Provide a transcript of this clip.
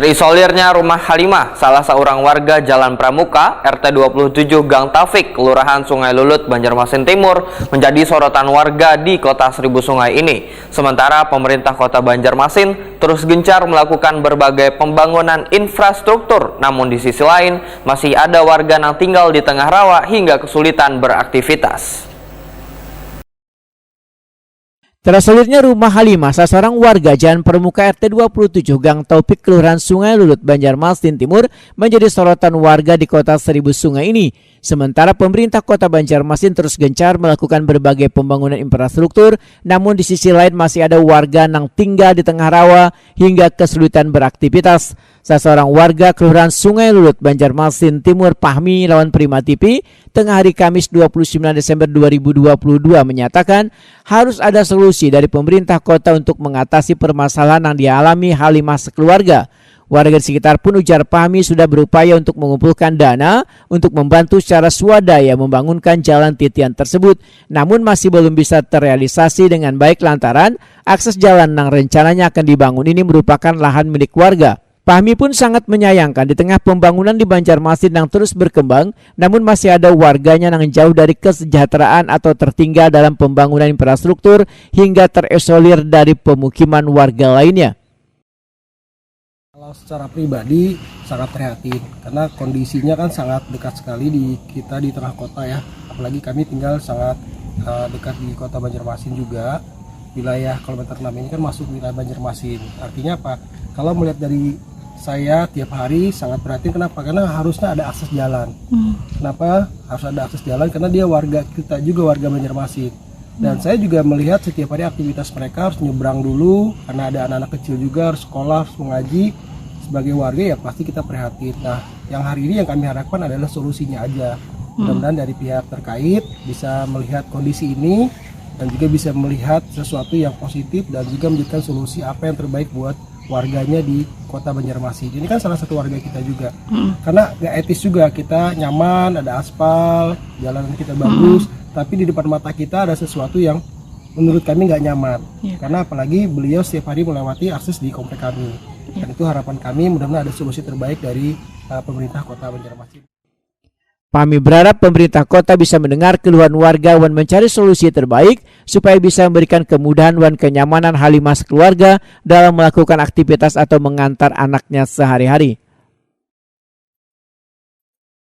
Terisolirnya rumah Halimah, salah seorang warga Jalan Pramuka, RT 27 Gang Taufik, Kelurahan Sungai Lulut, Banjarmasin Timur, menjadi sorotan warga di Kota Seribu Sungai ini. Sementara pemerintah Kota Banjarmasin terus gencar melakukan berbagai pembangunan infrastruktur, namun di sisi lain masih ada warga yang tinggal di tengah rawa hingga kesulitan beraktivitas. Tersolirnya rumah Halimah, seorang warga Jalan Pramuka RT 27 Gang Taufik, Kelurahan Sungai Lulut, Banjarmasin Timur, menjadi sorotan warga di Kota Seribu Sungai ini. Sementara pemerintah Kota Banjarmasin terus gencar melakukan berbagai pembangunan infrastruktur, namun di sisi lain masih ada warga yang tinggal di tengah rawa hingga kesulitan beraktivitas. Seorang warga Kelurahan Sungai Lulut, Banjarmasin Timur, Fahmi lawan Prima TV, tengah hari Kamis 29 Desember 2022 menyatakan harus ada solusi dari pemerintah kota untuk mengatasi permasalahan yang dialami Halimah sekeluarga. Warga di sekitar pun ujar Fahmi sudah berupaya untuk mengumpulkan dana untuk membantu secara swadaya membangunkan jalan titian tersebut, namun masih belum bisa terrealisasi dengan baik lantaran akses jalan yang rencananya akan dibangun ini merupakan lahan milik warga. Fahmi pun sangat menyayangkan di tengah pembangunan di Banjarmasin yang terus berkembang, namun masih ada warganya yang jauh dari kesejahteraan atau tertinggal dalam pembangunan infrastruktur hingga terisolir dari pemukiman warga lainnya. Kalau secara pribadi sangat prihatin karena kondisinya kan sangat dekat sekali di tengah kota ya, apalagi kami tinggal sangat dekat di Kota Banjarmasin juga. Wilayah kilometer 6 ini kan masuk wilayah Banjarmasin. Artinya apa? Kalau melihat dari saya tiap hari sangat prihatin. Kenapa? Karena harusnya ada akses jalan. Kenapa harus ada akses jalan? Karena dia warga kita juga, warga Banjarmasin. Dan saya juga melihat setiap hari aktivitas mereka harus nyebrang dulu karena ada anak-anak kecil juga, harus sekolah, harus mengaji. Sebagai warga ya pasti kita prihatin. Nah, yang hari ini yang kami harapkan adalah solusinya aja. Mudah-mudahan dari pihak terkait bisa melihat kondisi ini dan juga bisa melihat sesuatu yang positif dan juga memberikan solusi apa yang terbaik buat warganya di Kota Banjarmasin. Ini kan salah satu warga kita juga. Karena gak etis juga, kita nyaman, ada aspal, jalanan kita bagus, tapi di depan mata kita ada sesuatu yang menurut kami gak nyaman. Karena apalagi beliau setiap hari melewati akses di komplek kami. Dan itu harapan kami, mudah-mudahan ada solusi terbaik dari pemerintah Kota Banjarmasin. Fahmi berharap pemerintah kota bisa mendengar keluhan warga dan mencari solusi terbaik supaya bisa memberikan kemudahan dan kenyamanan Halimah sekeluarga dalam melakukan aktivitas atau mengantar anaknya sehari-hari.